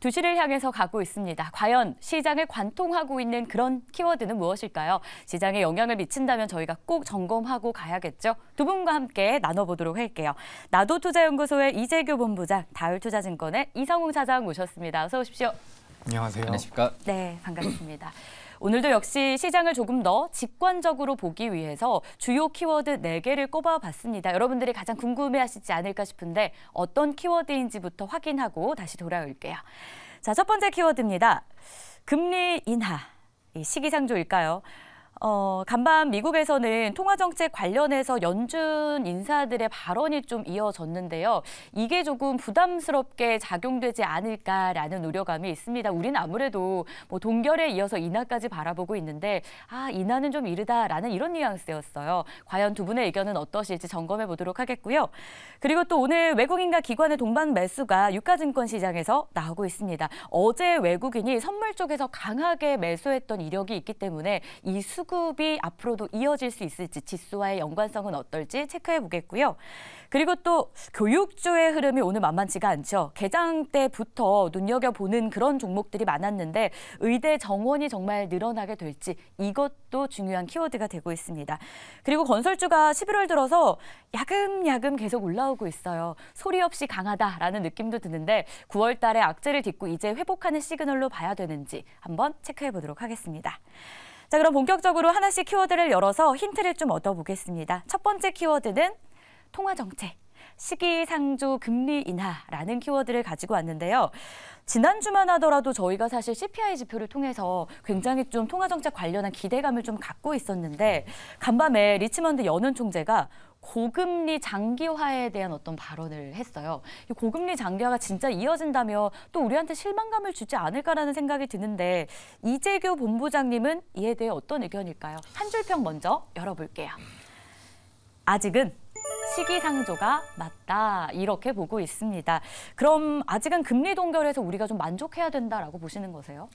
2시를 향해서 가고 있습니다. 과연 시장을 관통하고 있는 그런 키워드는 무엇일까요? 시장에 영향을 미친다면 저희가 꼭 점검하고 가야겠죠. 두 분과 함께 나눠보도록 할게요. 나도투자연구소의 이재규 본부장, 다율투자증권의 이성웅 사장 모셨습니다. 어서 오십시오. 안녕하세요. 안녕하십니까? 네, 반갑습니다. 오늘도 역시 시장을 조금 더 직관적으로 보기 위해서 주요 키워드 4개를 꼽아봤습니다. 여러분들이 가장 궁금해하시지 않을까 싶은데 어떤 키워드인지부터 확인하고 다시 돌아올게요. 자, 첫 번째 키워드입니다. 금리 인하, 시기상조일까요? 간밤 미국에서는 통화정책 관련해서 연준 인사들의 발언이 좀 이어졌는데요. 이게 조금 부담스럽게 작용되지 않을까라는 우려감이 있습니다. 우리는 아무래도 동결에 이어서 인하까지 바라보고 있는데 인하는 좀 이르다라는 이런 뉘앙스였어요. 과연 두 분의 의견은 어떠실지 점검해 보도록 하겠고요. 그리고 또 오늘 외국인과 기관의 동반 매수가 유가증권 시장에서 나오고 있습니다. 어제 외국인이 선물 쪽에서 강하게 매수했던 이력이 있기 때문에 이 수급이 앞으로도 이어질 수 있을지 지수와의 연관성은 어떨지 체크해 보겠고요. 그리고 또 교육주의 흐름이 오늘 만만치가 않죠. 개장 때부터 눈여겨보는 그런 종목들이 많았는데 의대 정원이 정말 늘어나게 될지 이것도 중요한 키워드가 되고 있습니다. 그리고 건설주가 11월 들어서 야금야금 계속 올라오고 있어요. 소리 없이 강하다라는 느낌도 드는데 9월 달에 악재를 딛고 이제 회복하는 시그널로 봐야 되는지 한번 체크해 보도록 하겠습니다. 자, 그럼 본격적으로 하나씩 키워드를 열어서 힌트를 좀 얻어보겠습니다. 첫 번째 키워드는 통화정책, 시기상조 금리 인하라는 키워드를 가지고 왔는데요. 지난주만 하더라도 저희가 사실 CPI 지표를 통해서 굉장히 좀 통화정책 관련한 기대감을 좀 갖고 있었는데 간밤에 리치먼드 연은 총재가 고금리 장기화에 대한 어떤 발언을 했어요. 이 고금리 장기화가 진짜 이어진다면 또 우리한테 실망감을 주지 않을까라는 생각이 드는데 이재규 본부장님은 이에 대해 어떤 의견일까요? 한 줄평 먼저 열어볼게요. 아직은 시기상조가 맞다 이렇게 보고 있습니다. 그럼 아직은 금리 동결에서 우리가 좀 만족해야 된다라고 보시는 거세요?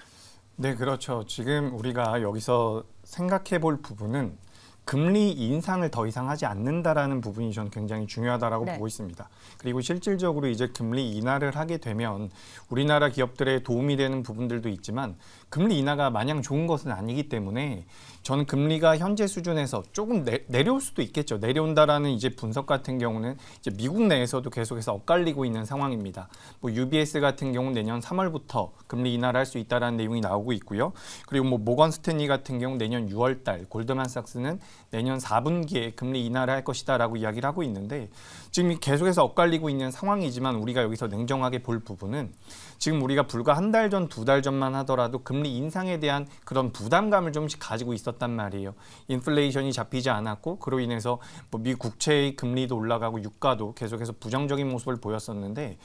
네, 그렇죠. 지금 우리가 여기서 생각해 볼 부분은 금리 인상을 더 이상 하지 않는다라는 부분이 저는 굉장히 중요하다라고 보고 있습니다. 그리고 실질적으로 이제 금리 인하를 하게 되면 우리나라 기업들에 도움이 되는 부분들도 있지만 금리 인하가 마냥 좋은 것은 아니기 때문에 저는 금리가 현재 수준에서 조금 내려올 수도 있겠죠. 내려온다라는 이제 분석 같은 경우는 이제 미국 내에서도 계속해서 엇갈리고 있는 상황입니다. UBS 같은 경우는 내년 3월부터 금리 인하를 할 수 있다라는 내용이 나오고 있고요. 그리고 모건 스탠리 같은 경우 내년 6월 달, 골드만삭스는 내년 4분기에 금리 인하를 할 것이다라고 이야기를 하고 있는데 지금 계속해서 엇갈리고 있는 상황이지만 우리가 여기서 냉정하게 볼 부분은 지금 우리가 불과 한 달 전, 2달 전만 하더라도 금리 인상에 대한 그런 부담감을 좀씩 가지고 있었단 말이에요. 인플레이션이 잡히지 않았고 그로 인해서 미 국채의 금리도 올라가고 유가도 계속해서 부정적인 모습을 보였었는데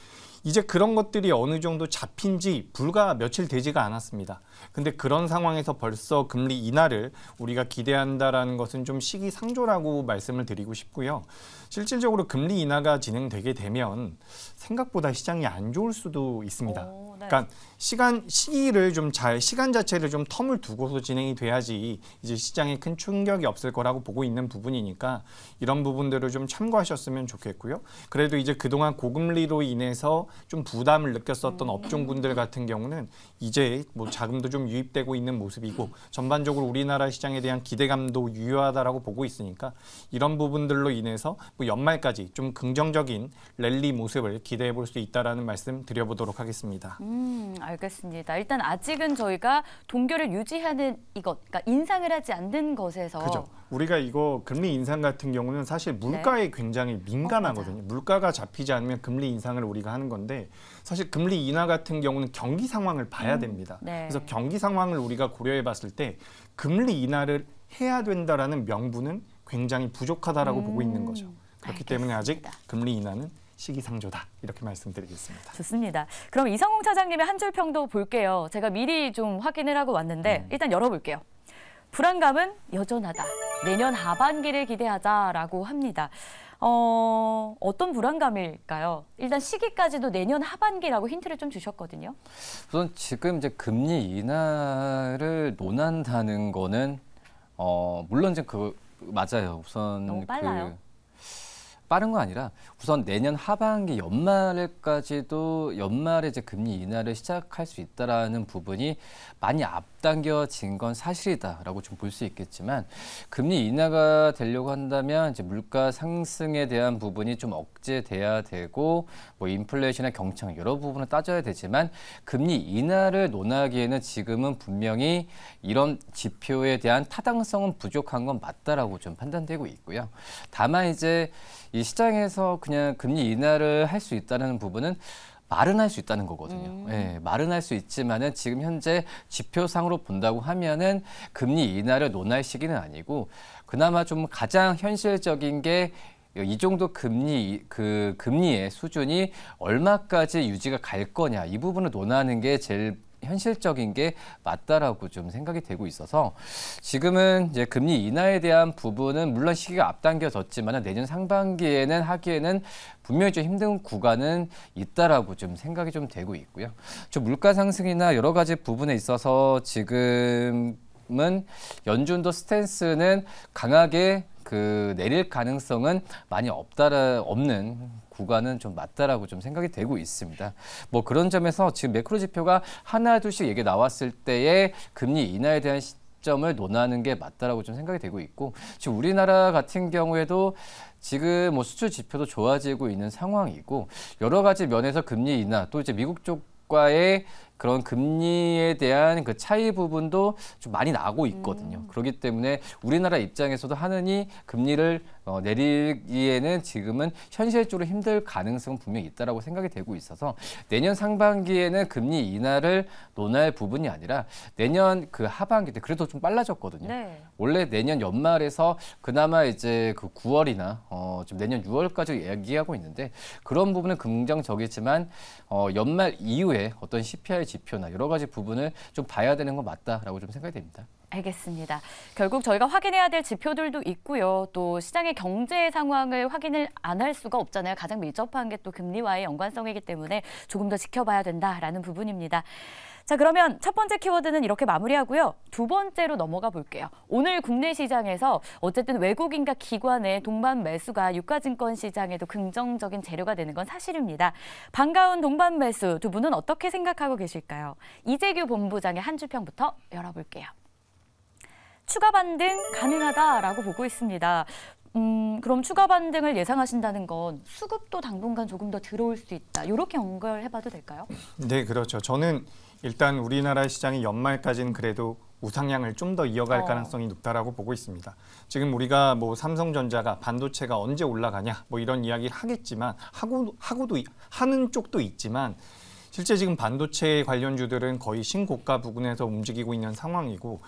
이제 그런 것들이 어느 정도 잡힌 지 불과 며칠 되지가 않았습니다. 근데 그런 상황에서 벌써 금리 인하를 우리가 기대한다라는 것은 좀 시기상조라고 말씀을 드리고 싶고요. 실질적으로 금리 인하가 진행되게 되면 생각보다 시장이 안 좋을 수도 있습니다. 그러니까 시기를 좀 시간 자체를 좀 텀을 두고서 진행이 돼야지 이제 시장에 큰 충격이 없을 거라고 보고 있는 부분이니까 이런 부분들을 좀 참고하셨으면 좋겠고요. 그래도 이제 그동안 고금리로 인해서 좀 부담을 느꼈었던 업종군들 같은 경우는 이제 자금도 좀 유입되고 있는 모습이고 전반적으로 우리나라 시장에 대한 기대감도 유효하다라고 보고 있으니까 이런 부분들로 인해서 연말까지 좀 긍정적인 랠리 모습을 기대해 볼 수 있다라는 말씀 드려보도록 하겠습니다. 알겠습니다. 일단 아직은 저희가 동결을 유지하는 이것, 그러니까 인상을 하지 않는 것에서 그죠. 우리가 이거 금리 인상 같은 경우는 사실 물가에 굉장히 민감하거든요. 물가가 잡히지 않으면 금리 인상을 우리가 하는 건데 사실 금리 인하 같은 경우는 경기 상황을 봐야 됩니다. 그래서 경기 상황을 우리가 고려해 봤을 때 금리 인하를 해야 된다라는 명분은 굉장히 부족하다라고 보고 있는 거죠. 그렇기 때문에 아직 금리 인하는 시기상조다 이렇게 말씀드리겠습니다. 좋습니다. 그럼 이성웅 차장님의 한 줄 평도 볼게요. 제가 미리 좀 확인을 하고 왔는데 일단 열어볼게요. 불안감은 여전하다. 내년 하반기를 기대하자라고 합니다. 어떤 불안감일까요? 일단 시기까지도 내년 하반기라고 힌트를 좀 주셨거든요. 우선 지금 이제 금리 인하를 논한다는 거는 물론 이제 맞아요. 우선 너무 빨라요. 빠른 거 아니라 우선 내년 하반기 연말에 이제 금리 인하를 시작할 수 있다라는 부분이 많이 앞당겨진 건 사실이다라고 좀 볼 수 있겠지만 금리 인하가 되려고 한다면 이제 물가 상승에 대한 부분이 좀 억제돼야 되고 뭐 인플레이션의 경청 여러 부분을 따져야 되지만 금리 인하를 논하기에는 지금은 분명히 이런 지표에 대한 타당성은 부족한 건 맞다라고 좀 판단되고 있고요. 다만 이제 이 시장에서 그냥 금리 인하를 할 수 있다는 부분은 말은 할 수 있다는 거거든요. 예, 말은 할 수 있지만은 지금 현재 지표상으로 본다고 하면은 금리 인하를 논할 시기는 아니고 그나마 좀 가장 현실적인 게 이 정도 금리의 수준이 얼마까지 유지가 갈 거냐 이 부분을 논하는 게 제일 현실적인 게 맞다라고 좀 생각이 되고 있어서 지금은 이제 금리 인하에 대한 부분은 물론 시기가 앞당겨졌지만 내년 상반기에는 하기에는 분명히 좀 힘든 구간은 있다라고 좀 생각이 좀 되고 있고요. 좀 물가 상승이나 여러 가지 부분에 있어서 지금은 연준도 스탠스는 강하게 내릴 가능성은 많이 없는 구간은 좀 맞다라고 좀 생각이 되고 있습니다. 뭐 그런 점에서 지금 매크로 지표가 하나 둘씩 얘기 나왔을 때에 금리 인하에 대한 시점을 논하는 게 맞다라고 좀 생각이 되고 있고 지금 우리나라 같은 경우에도 지금 뭐 수출 지표도 좋아지고 있는 상황이고 여러 가지 면에서 금리 인하 또 이제 미국 쪽과의 그런 금리에 대한 그 차이 부분도 좀 많이 나고 있거든요. 그렇기 때문에 우리나라 입장에서도 하느니 금리를 내리기에는 지금은 현실적으로 힘들 가능성은 분명히 있다라고 생각이 되고 있어서 내년 상반기에는 금리 인하를 논할 부분이 아니라 내년 그 하반기 때 그래도 좀 빨라졌거든요. 네. 원래 내년 연말에서 그나마 이제 그 9월이나 좀 내년 6월까지 얘기하고 있는데 그런 부분은 긍정적이지만 연말 이후에 어떤 CPI 지표나 여러 가지 부분을 좀 봐야 되는 건 맞다라고 좀 생각이 됩니다. 알겠습니다. 결국 저희가 확인해야 될 지표들도 있고요. 또 시장의 경제 상황을 확인을 안 할 수가 없잖아요. 가장 밀접한 게 또 금리와의 연관성이기 때문에 조금 더 지켜봐야 된다라는 부분입니다. 자, 그러면 첫 번째 키워드는 이렇게 마무리하고요. 두 번째로 넘어가 볼게요. 오늘 국내 시장에서 어쨌든 외국인과 기관의 동반 매수가 유가증권 시장에도 긍정적인 재료가 되는 건 사실입니다. 반가운 동반 매수 두 분은 어떻게 생각하고 계실까요? 이재규 본부장의 한 줄평부터 열어볼게요. 추가 반등 가능하다라고 보고 있습니다. 그럼 추가 반등을 예상하신다는 건 수급도 당분간 조금 더 들어올 수 있다. 이렇게 연결해봐도 될까요? 네, 그렇죠. 저는 일단 우리나라 시장이 연말까지는 그래도 우상향을 좀 더 이어갈 가능성이 높다라고 보고 있습니다. 지금 우리가 뭐 삼성전자가 반도체가 언제 올라가냐 뭐 이런 이야기를 하겠지만 하는 쪽도 있지만 실제 지금 반도체 관련주들은 거의 신고가 부근에서 움직이고 있는 상황이고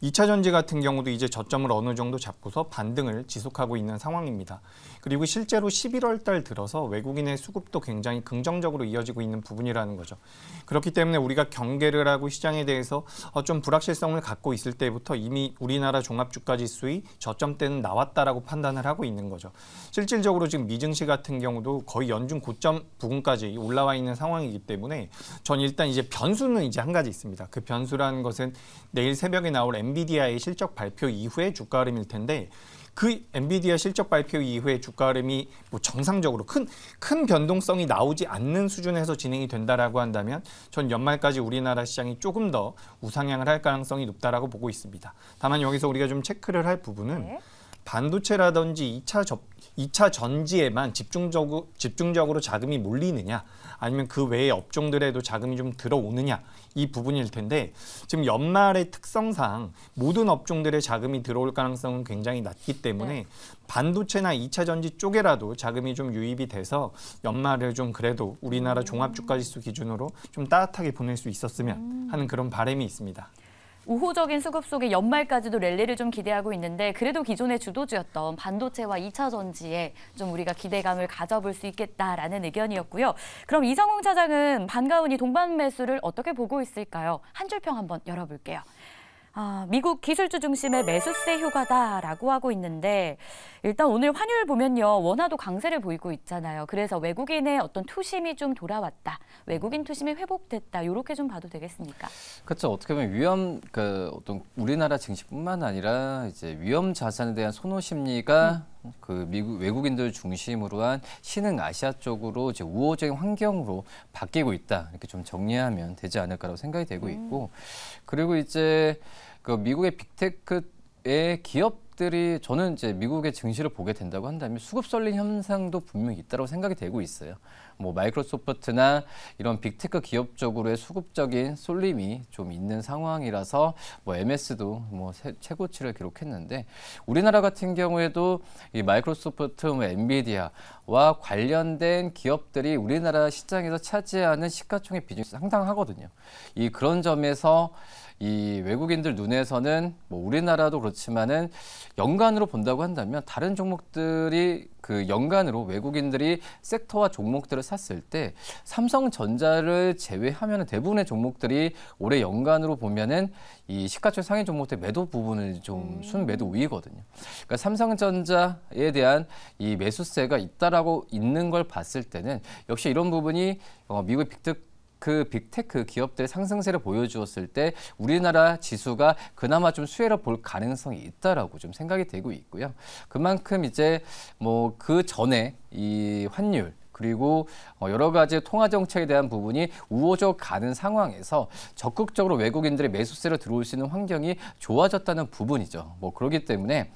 2차 전지 같은 경우도 이제 저점을 어느 정도 잡고서 반등을 지속하고 있는 상황입니다. 그리고 실제로 11월 달 들어서 외국인의 수급도 굉장히 긍정적으로 이어지고 있는 부분이라는 거죠. 그렇기 때문에 우리가 경계를 하고 시장에 대해서 좀 불확실성을 갖고 있을 때부터 이미 우리나라 종합주가지수의 저점대는 나왔다라고 판단을 하고 있는 거죠. 실질적으로 지금 미증시 같은 경우도 거의 연중 고점 부근까지 올라와 있는 상황이기 때문에 전 일단 이제 변수는 이제 한 가지 있습니다. 그 변수라는 것은 내일 새벽에 나올 엔비디아의 실적 발표 이후의 주가 흐름일 텐데 그 엔비디아 실적 발표 이후에 주가 흐름이 뭐 정상적으로 큰 변동성이 나오지 않는 수준에서 진행이 된다라고 한다면 전 연말까지 우리나라 시장이 조금 더 우상향을 할 가능성이 높다라고 보고 있습니다. 다만 여기서 우리가 좀 체크를 할 부분은 반도체라든지 2차 전지에만 집중적으로 자금이 몰리느냐 아니면 그 외의 업종들에도 자금이 좀 들어오느냐 이 부분일 텐데 지금 연말의 특성상 모든 업종들의 자금이 들어올 가능성은 굉장히 낮기 때문에 반도체나 2차 전지 쪽에라도 자금이 좀 유입이 돼서 연말을 좀 그래도 우리나라 종합주가지수 기준으로 좀 따뜻하게 보낼 수 있었으면 하는 그런 바람이 있습니다. 우호적인 수급 속에 연말까지도 랠리를 좀 기대하고 있는데 그래도 기존의 주도주였던 반도체와 2차 전지에 좀 우리가 기대감을 가져볼 수 있겠다라는 의견이었고요. 그럼 이성홍 차장은 반가운이 동반 매수를 어떻게 보고 있을까요? 한 줄평 한번 열어볼게요. 미국 기술주 중심의 매수세 휴가다라고 하고 있는데 일단 오늘 환율 보면요. 원화도 강세를 보이고 있잖아요. 그래서 외국인의 어떤 투심이 좀 돌아왔다. 외국인 투심이 회복됐다. 이렇게 좀 봐도 되겠습니까? 그렇죠. 어떻게 보면 어떤 우리나라 증시뿐만 아니라 이제 위험 자산에 대한 선호 심리가 그 미국 외국인들 중심으로 한 신흥 아시아 쪽으로 이제 우호적인 환경으로 바뀌고 있다. 이렇게 좀 정리하면 되지 않을까라고 생각이 되고 있고, 그리고 이제 그 미국의 빅테크의 기업들이 저는 이제 미국의 증시를 보게 된다고 한다면 수급 썰림 현상도 분명히 있다고 생각이 되고 있어요. 뭐 마이크로소프트나 이런 빅테크 기업 쪽으로의 수급적인 쏠림이 좀 있는 상황이라서 뭐 MS도 뭐 최고치를 기록했는데, 우리나라 같은 경우에도 이 마이크로소프트, 뭐 엔비디아와 관련된 기업들이 우리나라 시장에서 차지하는 시가총액 비중이 상당하거든요. 이 그런 점에서 이 외국인들 눈에서는 뭐 우리나라도 그렇지만은 연간으로 본다고 한다면 다른 종목들이 그 연간으로 외국인들이 섹터와 종목들을 샀을 때 삼성전자를 제외하면 대부분의 종목들이 올해 연간으로 보면은 이 시가총액 상위 종목들 매도 부분을 좀 순매도 우위거든요. 그러니까 삼성전자에 대한 이 매수세가 있다라고 있는 걸 봤을 때는 역시 이런 부분이 미국 빅테크 기업들의 상승세를 보여주었을 때 우리나라 지수가 그나마 좀 수혜를 볼 가능성이 있다라고 좀 생각이 되고 있고요. 그만큼 이제 뭐 그 전에 이 환율 그리고 여러 가지 통화 정책에 대한 부분이 우호적 가는 상황에서 적극적으로 외국인들의 매수세로 들어올 수 있는 환경이 좋아졌다는 부분이죠. 뭐 그렇기 때문에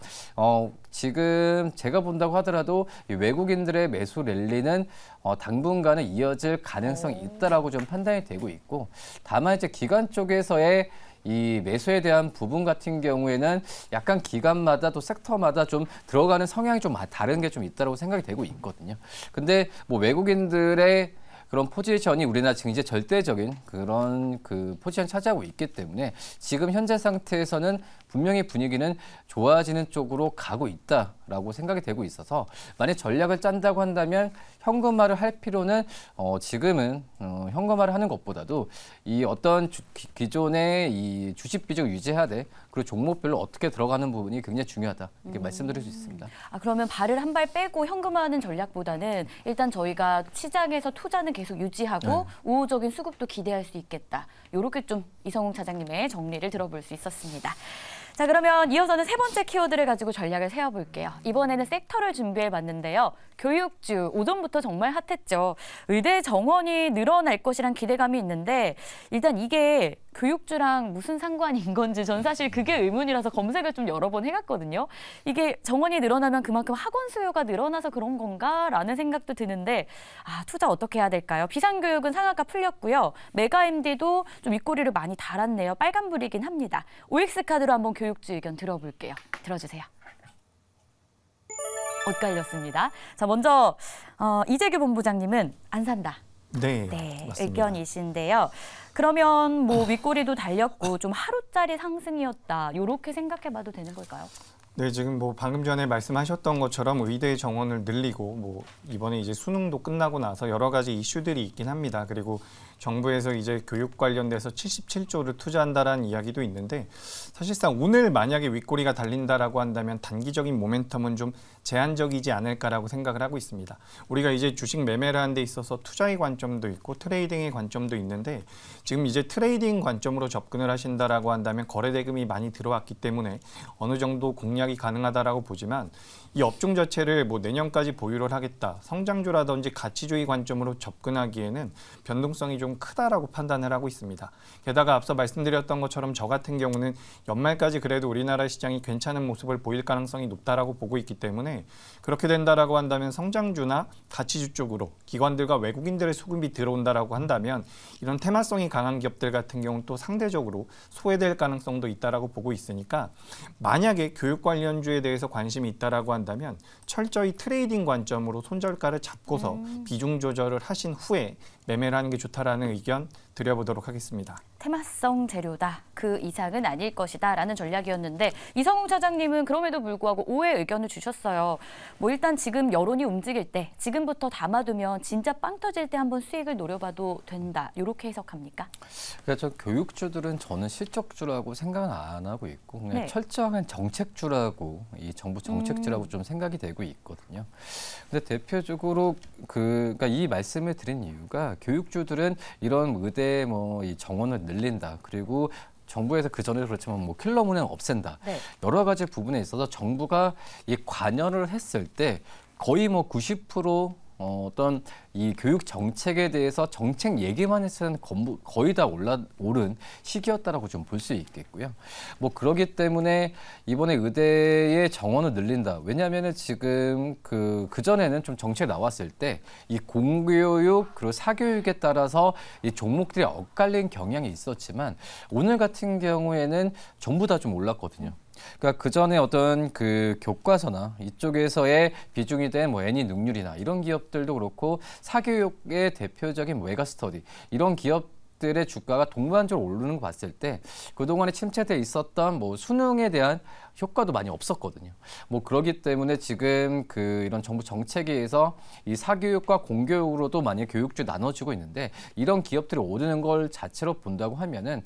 지금 제가 본다고 하더라도 이 외국인들의 매수 랠리는 당분간은 이어질 가능성이 있다라고 좀 판단이 되고 있고, 다만 이제 기관 쪽에서의 이 매수에 대한 부분 같은 경우에는 약간 기관마다 또 섹터마다 좀 들어가는 성향이 좀 다른 게 좀 있다고 생각이 되고 있거든요. 근데 뭐 외국인들의 그런 포지션이 우리나라 증시의 절대적인 그런 그 포지션 차지하고 있기 때문에 지금 현재 상태에서는 분명히 분위기는 좋아지는 쪽으로 가고 있다라고 생각이 되고 있어서, 만약 전략을 짠다고 한다면 현금화를 할 필요는 지금은 현금화를 하는 것보다도 이 어떤 기존의 이 주식 비중을 유지해야 돼. 그리고 종목별로 어떻게 들어가는 부분이 굉장히 중요하다. 이렇게 말씀드릴 수 있습니다. 그러면 발을 한 발 빼고 현금화하는 전략보다는 일단 저희가 시장에서 투자는 계속 유지하고 우호적인 수급도 기대할 수 있겠다. 이렇게 좀 이성웅 차장님의 정리를 들어볼 수 있었습니다. 자, 그러면 이어서는 세 번째 키워드를 가지고 전략을 세워볼게요. 이번에는 섹터를 준비해봤는데요. 교육주, 오전부터 정말 핫했죠. 의대 정원이 늘어날 것이란 기대감이 있는데 일단 이게 교육주랑 무슨 상관인 건지 전 사실 그게 의문이라서 검색을 좀 여러 번 해갔거든요. 이게 정원이 늘어나면 그만큼 학원 수요가 늘어나서 그런 건가? 라는 생각도 드는데 투자 어떻게 해야 될까요? 비상교육은 상한가 풀렸고요. 메가MD도 좀 윗꼬리를 많이 달았네요. 빨간불이긴 합니다. OX카드로 한번 교육주 의견 들어볼게요. 들어주세요. 엇갈렸습니다. 자, 먼저 이재규 본부장님은 안 산다. 네, 맞습니다. 의견이신데요. 그러면 뭐 윗꼬리도 달렸고 좀 하루짜리 상승이었다. 이렇게 생각해봐도 되는 걸까요? 네, 지금 뭐 방금 전에 말씀하셨던 것처럼 의대 정원을 늘리고 뭐 이번에 이제 수능도 끝나고 나서 여러 가지 이슈들이 있긴 합니다. 그리고 정부에서 이제 교육 관련돼서 77조를 투자한다라는 이야기도 있는데, 사실상 오늘 만약에 윗꼬리가 달린다라고 한다면 단기적인 모멘텀은 좀 제한적이지 않을까라고 생각을 하고 있습니다. 우리가 이제 주식 매매를 하는 데 있어서 투자의 관점도 있고 트레이딩의 관점도 있는데, 지금 이제 트레이딩 관점으로 접근을 하신다라고 한다면 거래 대금이 많이 들어왔기 때문에 어느 정도 공략이 가능하다라고 보지만, 이 업종 자체를 뭐 내년까지 보유를 하겠다, 성장주라든지 가치주의 관점으로 접근하기에는 변동성이 좀 크다라고 판단을 하고 있습니다. 게다가 앞서 말씀드렸던 것처럼 저 같은 경우는 연말까지 그래도 우리나라 시장이 괜찮은 모습을 보일 가능성이 높다라고 보고 있기 때문에, 그렇게 된다라고 한다면 성장주나 가치주 쪽으로 기관들과 외국인들의 수급이 들어온다라고 한다면 이런 테마성이 강한 기업들 같은 경우는 또 상대적으로 소외될 가능성도 있다라고 보고 있으니까, 만약에 교육 관련주에 대해서 관심이 있다라고 한다면 철저히 트레이딩 관점으로 손절가를 잡고서 비중 조절을 하신 후에 매매를 하는 게 좋다라는 의견 드려보도록 하겠습니다. 테마성 재료다. 그 이상은 아닐 것이다. 라는 전략이었는데 이성웅 차장님은 그럼에도 불구하고 오해 의견을 주셨어요. 뭐 일단 지금 여론이 움직일 때 지금부터 담아두면 진짜 빵 터질 때 한번 수익을 노려봐도 된다. 이렇게 해석합니까? 그래서 교육주들은 저는 실적주라고 생각은 안 하고 있고 그냥 철저한 정책주라고, 이 정부 정책주라고 좀 생각이 되고 있거든요. 근데 대표적으로 그러니까 이 말씀을 드린 이유가 교육주들은 이런 의대 뭐 이 정원을 늘린다, 그리고 정부에서 그전에도 그렇지만 뭐 킬러문은 없앤다. 네. 여러 가지 부분에 있어서 정부가 이 관여를 했을 때 거의 뭐 90% 어떤 이 교육 정책에 대해서 정책 얘기만 해서는 거의 다 오른 시기였다라고 좀 볼 수 있겠고요. 뭐 그러기 때문에 이번에 의대의 정원을 늘린다. 왜냐하면은 지금 그전에는 좀 정책 나왔을 때 이 공교육 그리고 사교육에 따라서 이 종목들이 엇갈린 경향이 있었지만 오늘 같은 경우에는 전부 다 좀 올랐거든요. 그러니까 그 전에 어떤 그 교과서나 이쪽에서의 비중이 된 뭐 애니능률이나 이런 기업들도 그렇고 사교육의 대표적인 메가스터디 이런 기업들의 주가가 동반적으로 오르는 거 봤을 때 그동안에 침체돼 있었던 뭐 수능에 대한 효과도 많이 없었거든요. 뭐 그렇기 때문에 지금 이런 정부 정책에 의해서 이 사교육과 공교육으로도 많이 교육주 나눠지고 있는데 이런 기업들이 오르는 걸 자체로 본다고 하면은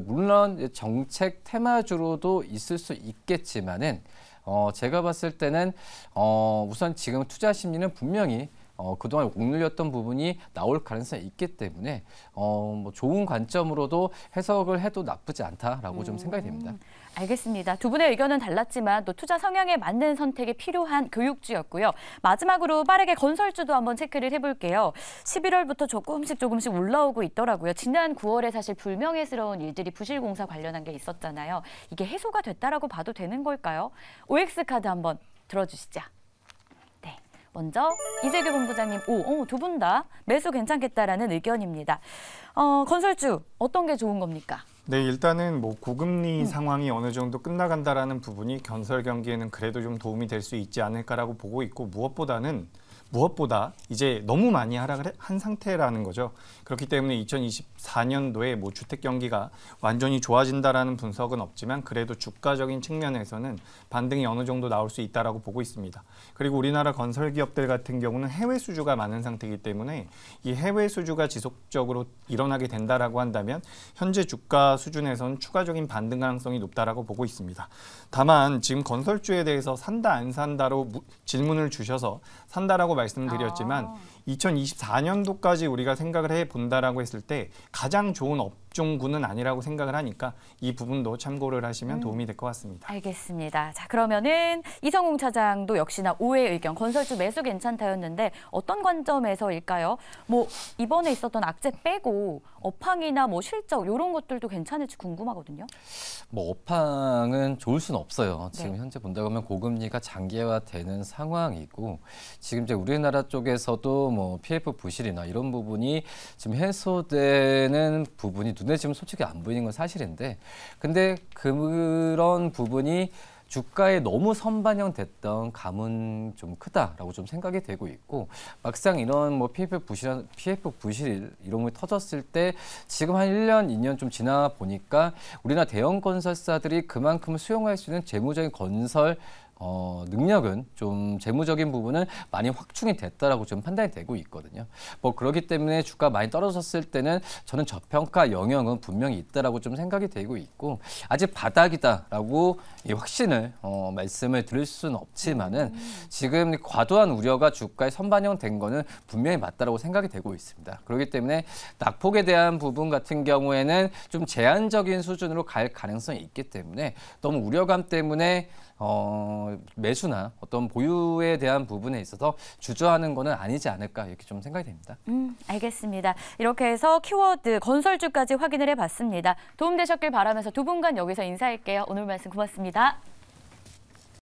물론 정책 테마주로도 있을 수 있겠지만은, 제가 봤을 때는, 우선 지금 투자 심리는 분명히, 그동안 억눌렸던 부분이 나올 가능성이 있기 때문에, 뭐 좋은 관점으로도 해석을 해도 나쁘지 않다라고 좀 생각이 됩니다. 알겠습니다. 두 분의 의견은 달랐지만 또 투자 성향에 맞는 선택이 필요한 교육주였고요. 마지막으로 빠르게 건설주도 한번 체크를 해볼게요. 11월부터 조금씩 올라오고 있더라고요. 지난 9월에 사실 불명예스러운 일들이 부실공사 관련한 게 있었잖아요. 이게 해소가 됐다라고 봐도 되는 걸까요? OX카드 한번 들어주시죠. 네, 먼저 이재규 본부장님, 두 분 다 매수 괜찮겠다라는 의견입니다. 건설주 어떤 게 좋은 겁니까? 네, 일단은 뭐 고금리 상황이 어느 정도 끝나간다라는 부분이 건설 경기에는 그래도 좀 도움이 될 수 있지 않을까라고 보고 있고 무엇보다 이제 너무 많이 하락을 한 상태라는 거죠. 그렇기 때문에 2024년도에 뭐 주택 경기가 완전히 좋아진다라는 분석은 없지만 그래도 주가적인 측면에서는 반등이 어느 정도 나올 수 있다라고 보고 있습니다. 그리고 우리나라 건설 기업들 같은 경우는 해외 수주가 많은 상태이기 때문에 이 해외 수주가 지속적으로 일어나게 된다라고 한다면 현재 주가 수준에서는 추가적인 반등 가능성이 높다라고 보고 있습니다. 다만 지금 건설주에 대해서 산다 안 산다로 질문을 주셔서 산다라고 말씀드렸지만 2024년도까지 우리가 생각을 해본다라고 했을 때 가장 좋은 업종군은 아니라고 생각을 하니까 이 부분도 참고를 하시면 도움이 될 것 같습니다. 알겠습니다. 자, 그러면은 이성웅 차장도 역시나 5의 의견, 건설주 매수 괜찮다였는데 어떤 관점에서일까요? 뭐 이번에 있었던 악재 빼고 업황이나 뭐 실적 이런 것들도 괜찮을지 궁금하거든요. 뭐 업황은 좋을 수는 없어요. 지금 현재 본다고 하면 고금리가 장기화되는 상황이고 지금 이제 우리나라 쪽에서도 뭐 PF 부실이나 이런 부분이 지금 해소되는 부분이 눈에 지금 솔직히 안 보이는 건 사실인데 근데 그런 부분이 주가에 너무 선반영됐던 감은 좀 크다라고 좀 생각이 되고 있고 막상 이런 뭐 PF 부실 이런 게 터졌을 때 지금 한 1년, 2년 좀 지나 보니까 우리나라 대형 건설사들이 그만큼 수용할 수 있는 재무적인 건설 능력은 좀 재무적인 부분은 많이 확충이 됐다라고 좀 판단이 되고 있거든요. 뭐 그렇기 때문에 주가 많이 떨어졌을 때는 저는 저평가 영역은 분명히 있다라고 좀 생각이 되고 있고 아직 바닥이다라고 이 확신을 말씀을 드릴 수는 없지만은 지금 과도한 우려가 주가에 선반영된 거는 분명히 맞다라고 생각이 되고 있습니다. 그렇기 때문에 낙폭에 대한 부분 같은 경우에는 좀 제한적인 수준으로 갈 가능성이 있기 때문에 너무 우려감 때문에 매수나 어떤 보유에 대한 부분에 있어서 주저하는 거는 아니지 않을까 이렇게 좀 생각이 됩니다. 알겠습니다. 이렇게 해서 키워드 건설주까지 확인을 해봤습니다. 도움되셨길 바라면서 두 분간 여기서 인사할게요. 오늘 말씀 고맙습니다.